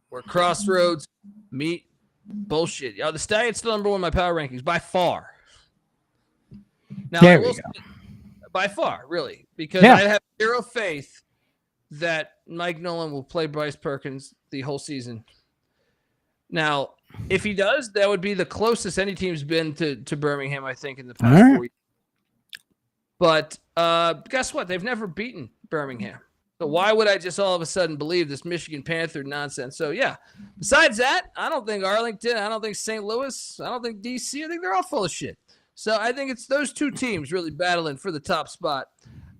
We're crossroads meet bullshit. Yo, the Stallions still number one in my power rankings by far. Now, there we go. By far, really, because I have zero faith that Mike Nolan will play Bryce Perkins the whole season. Now, if he does, that would be the closest any team's been to Birmingham, I think, in the past 4 years. But guess what? They've never beaten Birmingham. So why would I just all of a sudden believe this Michigan Panther nonsense? So, yeah, besides that, I don't think Arlington, I don't think St. Louis, I don't think D.C., I think they're all full of shit. So I think it's those two teams really battling for the top spot.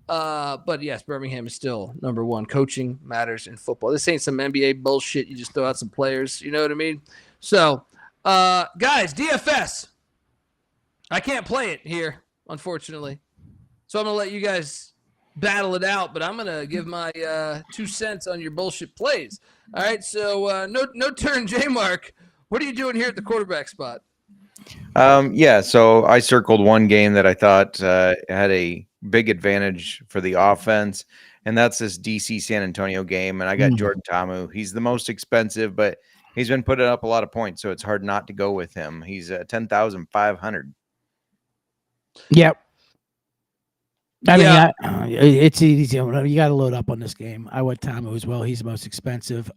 But, yes, Birmingham is still number one. Coaching matters in football. This ain't some NBA bullshit. You just throw out some players. You know what I mean? So, guys, DFS. I can't play it here, unfortunately. So I'm going to let you guys battle it out, but I'm going to give my 2 cents on your bullshit plays. All right, so no turn, Jmark. What are you doing here at the quarterback spot? So I circled one game that I thought had a big advantage for the offense, and that's this DC San Antonio game. And I got Jordan Ta'amu. He's the most expensive, but he's been putting up a lot of points, so it's hard not to go with him. He's 10,500. Yep. I mean, it's easy. You got to load up on this game. I went Tamu as well. He's the most expensive.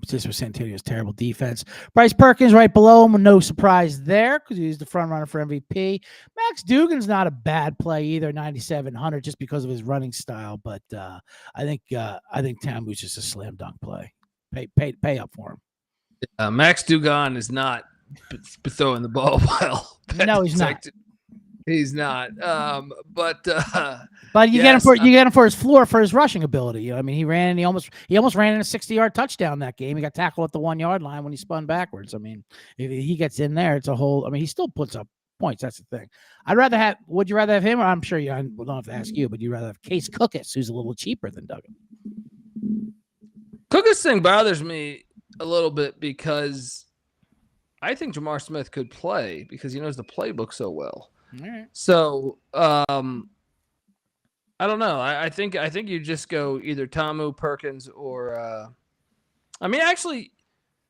Just for San Antonio's terrible defense. Bryce Perkins right below him. No surprise there because he's the front runner for MVP. Max Dugan's not a bad play either, 9,700, just because of his running style. But I think Tamu's just a slam dunk play. Pay up for him. Max Dugan is not throwing the ball well. No, he's not. He's not. But you get him for his floor, for his rushing ability. You know, I mean, he almost ran in a 60-yard touchdown that game. He got tackled at the 1-yard line when he spun backwards. I mean, if he gets in there, it's a whole. I mean, he still puts up points. That's the thing. Would you rather have him, or I'm sure I don't have to ask you, but you'd rather have Case Cookus, who's a little cheaper than Duggan. Cookus thing bothers me a little bit because I think Jamar Smith could play because he knows the playbook so well. All right. So I don't know. I think you just go either Ta'amu, Perkins, or I mean, actually,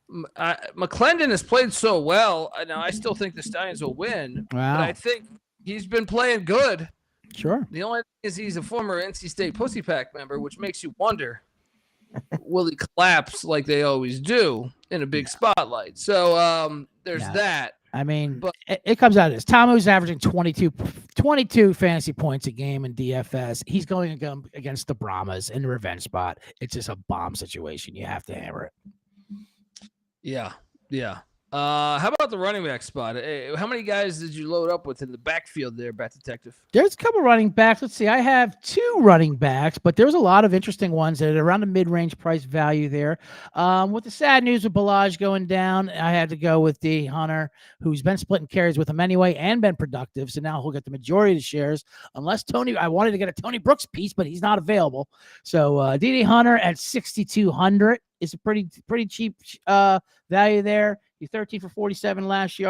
McClendon has played so well. Now I still think the Stallions will win. Wow. But I think he's been playing good. Sure. The only thing is he's a former NC State Pussy Pack member, which makes you wonder, will he collapse like they always do in a big spotlight? So there's that. I mean, it comes out of this. Tamu's averaging 22 fantasy points a game in DFS. He's going against the Brahmas in the revenge spot. It's just a bomb situation. You have to hammer it. Yeah. How about the running back spot? How many guys did you load up with in the backfield there, Bat Detective? There's a couple running backs. Let's see. I have 2 running backs, but there's a lot of interesting ones that are around the mid-range price value there. With the sad news of Balaj going down, I had to go with D. Hunter, who's been splitting carries with him anyway and been productive. So now he'll get the majority of the shares, unless I wanted to get a Tony Brooks piece, but he's not available. So D. Hunter at 6,200 is a pretty cheap value there. He 13 for 47 last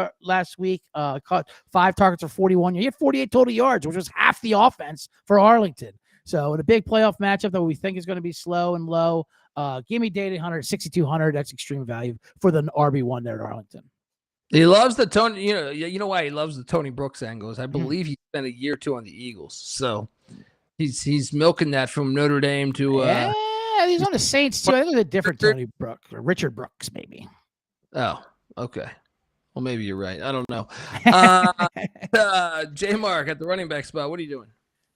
week. Caught 5 targets for 41. He had 48 total yards, which was half the offense for Arlington. So in a big playoff matchup that we think is going to be slow and low, give me Data Hunter at 6,200. That's extreme value for the RB1 there at Arlington. He loves the Tony. You know why he loves the Tony Brooks angles. I believe he spent a year or 2 on the Eagles, so he's milking that from Notre Dame to. Yeah, he's on the Saints too. I think it's a different Tony Brooks, or Richard Brooks, maybe. Oh, okay. Well, maybe you're right. I don't know. Jmark at the running back spot. What are you doing?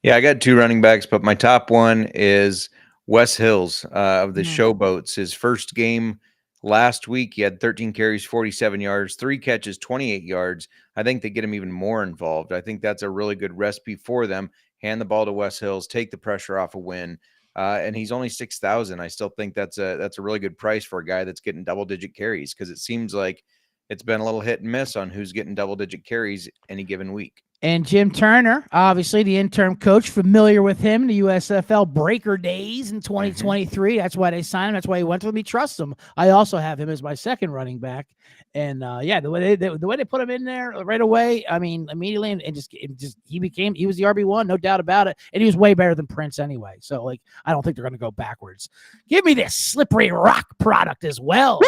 Yeah, I got 2 running backs, but my top one is Wes Hills of the Showboats. His first game last week, he had 13 carries, 47 yards, 3 catches, 28 yards. I think they get him even more involved. I think that's a really good recipe for them. Hand the ball to Wes Hills, take the pressure off a win. And he's only 6,000. I still think that's a really good price for a guy that's getting double-digit carries, because it seems like it's been a little hit and miss on who's getting double-digit carries any given week. And Jim Turner, obviously the interim coach, familiar with him in the USFL breaker days in 2023. That's why they signed him. That's why he went to them. He trusts him. I also have him as my second running back. And the way they put him in there right away, I mean, immediately, and he was the RB1, no doubt about it. And he was way better than Prince anyway. So like, I don't think they're going to go backwards. Give me this slippery rock product as well.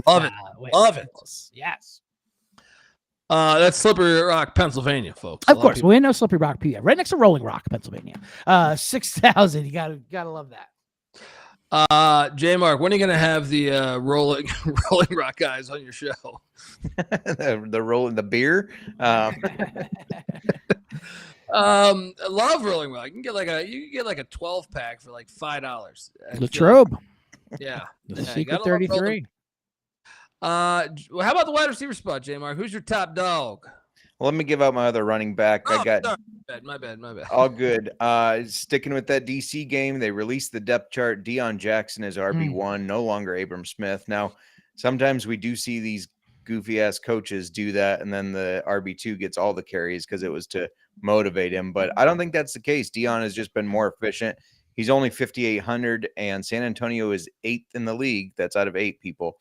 Love it. Yes. That's Slippery Rock, Pennsylvania, folks. Of course, we know Slippery Rock, PA, right next to Rolling Rock, Pennsylvania. 6,000. You gotta love that. Jmark, when are you gonna have the Rolling Rock guys on your show? the rolling the beer. I love Rolling Rock. You can get like a 12-pack for like $5. Latrobe. Yeah. The Secret 33. How about the wide receiver spot, Jmark? Who's your top dog? Well, let me give out my other running back. I got my bad. All good. Sticking with that DC game, they released the depth chart. Deion Jackson is RB1, no longer Abram Smith. Now, sometimes we do see these goofy ass coaches do that, and then the RB2 gets all the carries because it was to motivate him. But I don't think that's the case. Deion has just been more efficient. He's only 5,800, and San Antonio is 8th in the league. That's out of 8 people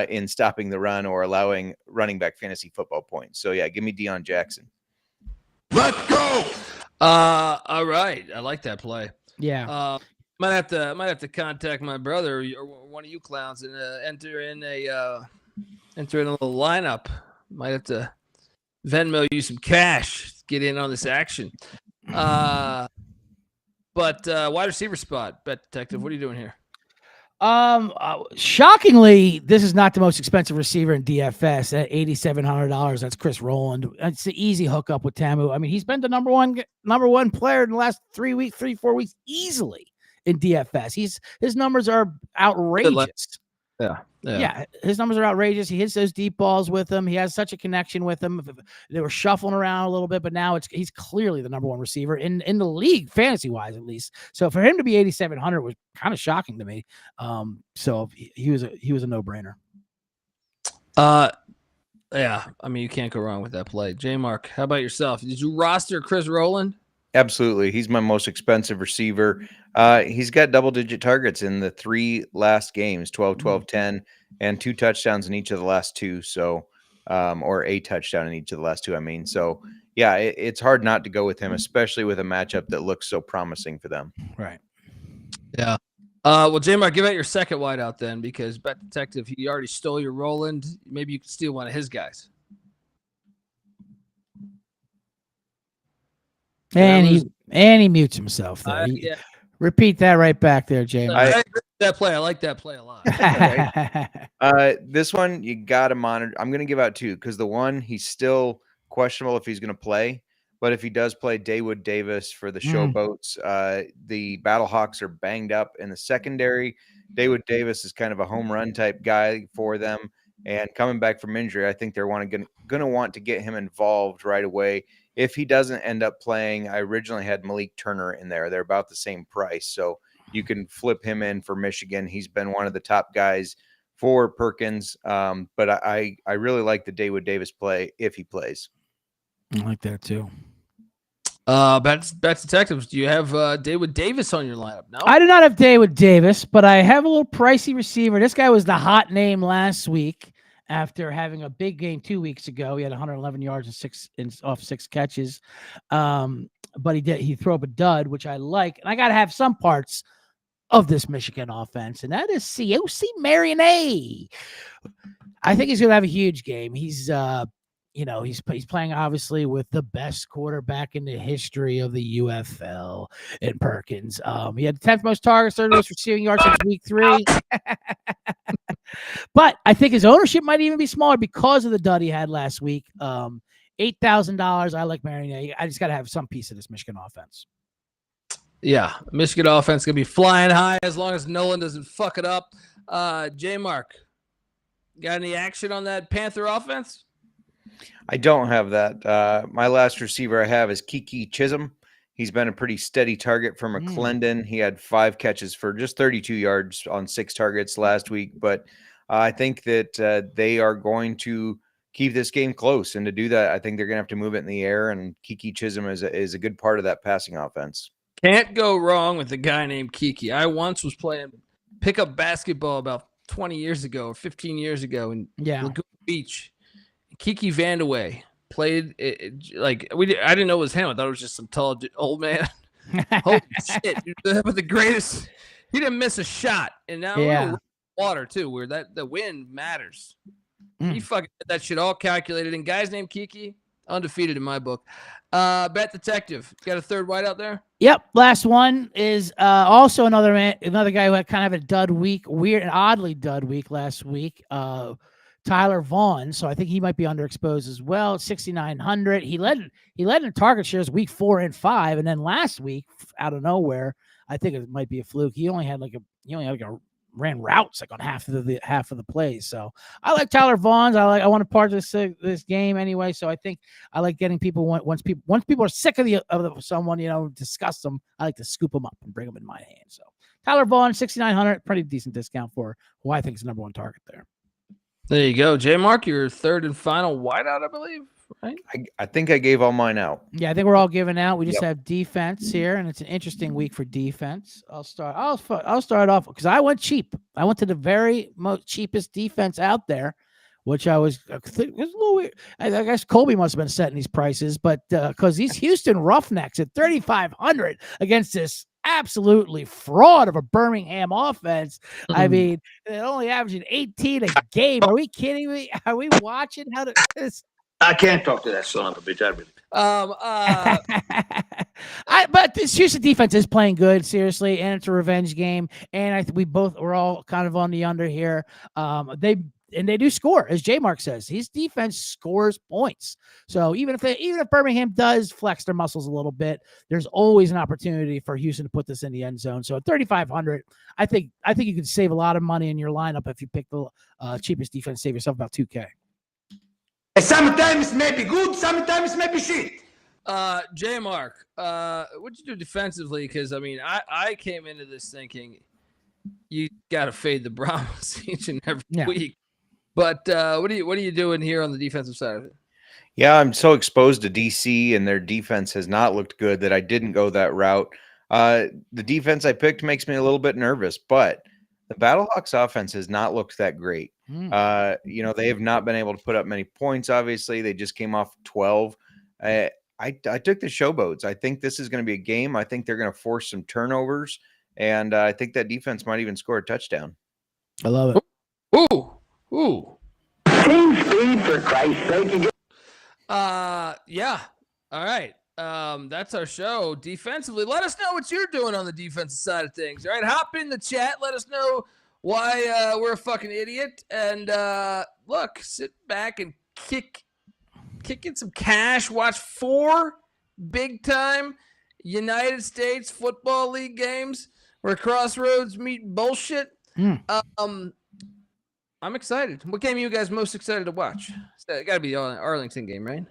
in stopping the run or allowing running back fantasy football points. So yeah, give me Deion Jackson. Let's go. All right, I like that play. Yeah. Might have to contact my brother or one of you clowns and enter in a little lineup. Might have to Venmo you some cash to get in on this action. But wide receiver spot, Bet Detective, what are you doing here? Shockingly, this is not the most expensive receiver in DFS at $8,700. That's Chris Rowland. It's the easy hookup with Tamu. I mean, he's been the number one player in the last 4 weeks easily in DFS. His numbers are outrageous. Yeah, his numbers are outrageous. He hits those deep balls with them. He has such a connection with them. They were shuffling around a little bit, but now he's clearly the number one receiver in the league, fantasy wise at least. So for him to be 8,700 was kind of shocking to me. So he was a no brainer. Yeah, I mean, you can't go wrong with that play. Jmark, how about yourself? Did you roster Chris Rowland? Absolutely. He's my most expensive receiver. He's got double-digit targets in the 3 last games, 12, 12, 10, and 2 touchdowns in each of the last 2. So, or a touchdown in each of the last 2, I mean. So, yeah, it's hard not to go with him, especially with a matchup that looks so promising for them. Right. Yeah. Well, Jmark, give out your second wideout then, because Bet Detective, he already stole your Rowland. Maybe you could steal one of his guys. And he mutes himself there. Yeah. Repeat that right back there, James. I agree with that play. I like that play a lot. This one you got to monitor. I'm going to give out 2 because the one, he's still questionable if he's going to play. But if he does play, Dawood Davis for the Showboats. The Battlehawks are banged up in the secondary. Dawood Davis is kind of a home run type guy for them. And coming back from injury, I think they're going to want to get him involved right away. If he doesn't end up playing, I originally had Malik Turner in there. They're about the same price. So you can flip him in for Michigan. He's been one of the top guys for Perkins. But I really like the Dawood Davis play if he plays. I like that too. Bet Detectives, do you have Dawood Davis on your lineup? No, I do not have Dawood Davis, but I have a little pricey receiver. This guy was the hot name last week after having a big game 2 weeks ago. He had 111 yards and off 6 catches. But he threw up a dud, which I like. And I got to have some parts of this Michigan offense, and that is COC Marion. I think he's going to have a huge game. He's playing obviously with the best quarterback in the history of the UFL in Perkins. He had the 10th most targets, 3rd most receiving yards since week 3. But I think his ownership might even be smaller because of the dud he had last week. $8,000. I like Marion. I just got to have some piece of this Michigan offense. Yeah, Michigan offense going to be flying high as long as Nolan doesn't fuck it up. Jmark, got any action on that Panther offense? I don't have that. My last receiver I have is Kiki Chisholm. He's been a pretty steady target for McClendon. He had 5 catches for just 32 yards on 6 targets last week. But I think that they are going to keep this game close. And to do that, I think they're going to have to move it in the air. And Kiki Chisholm is a good part of that passing offense. Can't go wrong with a guy named Kiki. I once was playing pickup basketball about 20 years ago or 15 years ago in Laguna Beach. Kiki Vandeweghe played I didn't know it was him. I thought it was just some tall old man. Holy shit, dude, but the greatest. He didn't miss a shot, and now water too, where the wind matters. He fucking had that shit all calculated. And guys named Kiki, undefeated in my book. Bet Detective, got a third white out there. Yep, last one is also another guy who had kind of a dud week, weird and oddly dud week last week. Tyler Vaughn, so I think he might be underexposed as well. 6,900. He led in target shares week 4 and 5, and then last week out of nowhere, I think it might be a fluke. He only ran routes like on half of the plays. So I like Tyler Vaughn. I want to part of this game anyway. So I think I like getting people once people are sick of someone, discuss them. I like to scoop them up and bring them in my hand. So Tyler Vaughn, 6,900, pretty decent discount for who I think is the number 1 target there. There you go. Jmark, your third and final whiteout, I believe, right? I think I gave all mine out. Yeah, I think we're all giving out. We just have defense here, and it's an interesting week for defense. I'll start off because I went cheap. I went to the very most cheapest defense out there, which it was a little weird. I guess Colby must have been setting these prices, but because these Houston Roughnecks at 3,500 against this absolutely fraud of a Birmingham offense. I mean, they're only averaging 18 a game. Are we kidding me? Are we watching how this? I can't talk to that son of a bitch. But this Houston defense is playing good, seriously, and it's a revenge game. And we're all kind of on the under here. They do score, as Jmark says. His defense scores points. So even if Birmingham does flex their muscles a little bit, there's always an opportunity for Houston to put this in the end zone. So at 3,500, I think you can save a lot of money in your lineup if you pick the cheapest defense. Save yourself about $2,000. Sometimes maybe good, sometimes maybe shit. Jmark, what'd you do defensively? Because I came into this thinking you got to fade the Browns each and every week. But what are you doing here on the defensive side of it? Yeah, I'm so exposed to DC, and their defense has not looked good that I didn't go that route. The defense I picked makes me a little bit nervous, but the Battlehawks offense has not looked that great. They have not been able to put up many points. Obviously, they just came off 12. I took the Showboats. I think this is going to be a game. I think they're going to force some turnovers, and I think that defense might even score a touchdown. I love it. Ooh. Team speed, for Christ's sake. Yeah. All right. That's our show. Defensively, let us know what you're doing on the defensive side of things. All right. Hop in the chat. Let us know why we're a fucking idiot. And look, sit back and kick in some cash. Watch 4 big-time United States Football League games where crossroads meet bullshit. I'm excited. What game are you guys most excited to watch? It got to be the Arlington game, right?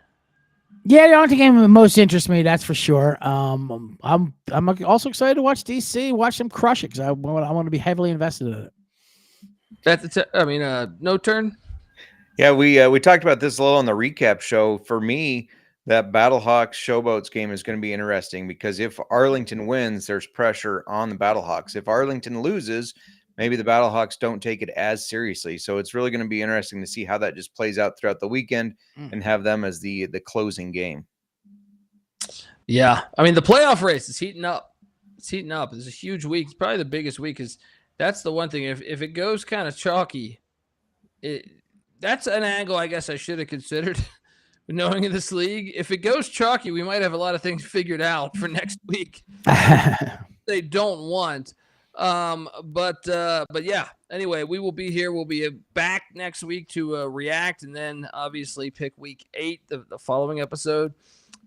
Yeah, the Arlington game that most interests me, that's for sure. I'm also excited to watch DC, watch them crush it because I want to be heavily invested in it. No turn. Yeah, we talked about this a little on the recap show. For me, that Battlehawks Showboats game is going to be interesting because if Arlington wins, there's pressure on the Battlehawks. If Arlington loses, maybe the Battlehawks don't take it as seriously. So it's really going to be interesting to see how that just plays out throughout the weekend and have them as the closing game. Yeah. The playoff race is heating up. It's heating up. It's a huge week. It's probably the biggest week because that's the one thing. If it goes kind of chalky, that's an angle I guess I should have considered knowing in this league. If it goes chalky, we might have a lot of things figured out for next week. They don't want. But yeah, anyway, we will be here. We'll be back next week to react and then obviously pick week 8, the following episode.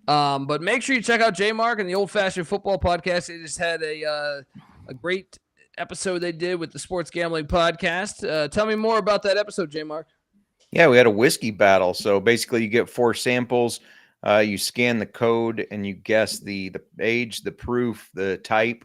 But make sure you check out Jmark and the Old Fashioned Football Podcast. They just had a great episode they did with the Sports Gambling Podcast. Tell me more about that episode, Jmark. Yeah, we had a whiskey battle. So basically, you get 4 samples. You scan the code and you guess the age, the proof, the type,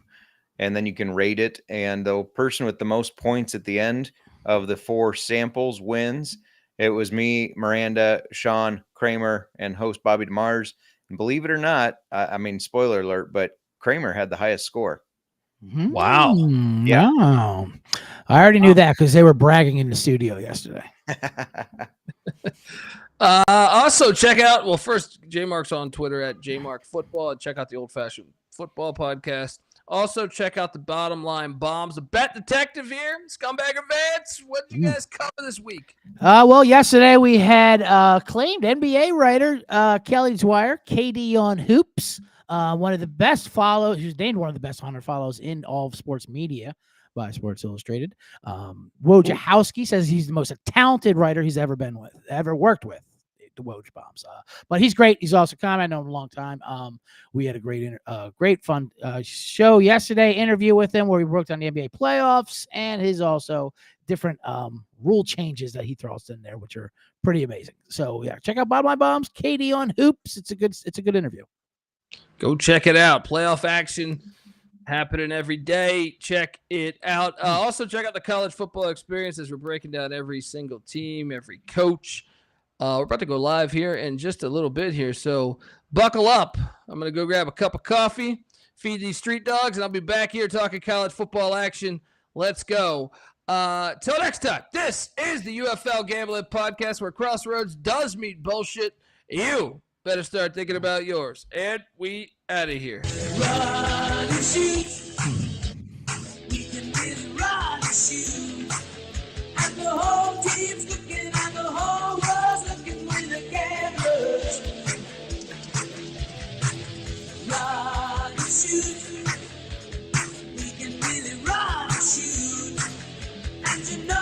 and then you can rate it. And the person with the most points at the end of the 4 samples wins. It was me, Miranda, Sean, Kramer, and host Bobby DeMars. And believe it or not, I mean, spoiler alert, but Kramer had the highest score. Wow. Yeah. Wow. I already knew that because they were bragging in the studio yesterday. Also, check out, well, first, Jmark's on Twitter at Jmark Football, and check out the Old Fashioned Football Podcast. Also, check out the Bottom Line Bombs, the bet detective here, Scumbagger Vance. What did you guys cover this week? Well, yesterday we had acclaimed NBA writer Kelly Dwyer, KD on Hoops, one of the best follows. Who's named one of the best 100 follows in all of sports media by Sports Illustrated. Wojciechowski says he's the most talented writer he's ever worked with. The Woj Bombs, but he's great. He's also I know him a long time. We had a great fun show yesterday. Interview with him where we worked on the NBA playoffs and his also different rule changes that he throws in there, which are pretty amazing. So yeah, check out Bottom Line Bombs, KD on Hoops. It's a good interview. Go check it out. Playoff action happening every day. Check it out. Also check out the College Football Experience as we're breaking down every single team, every coach. We're about to go live here in just a little bit here, so buckle up. I'm going to go grab a cup of coffee, feed these street dogs, and I'll be back here talking college football action. Let's go. Till next time, this is the UFL Gambling Podcast where Crossroads does meet bullshit. You better start thinking about yours. And we out of here. Run and shoot.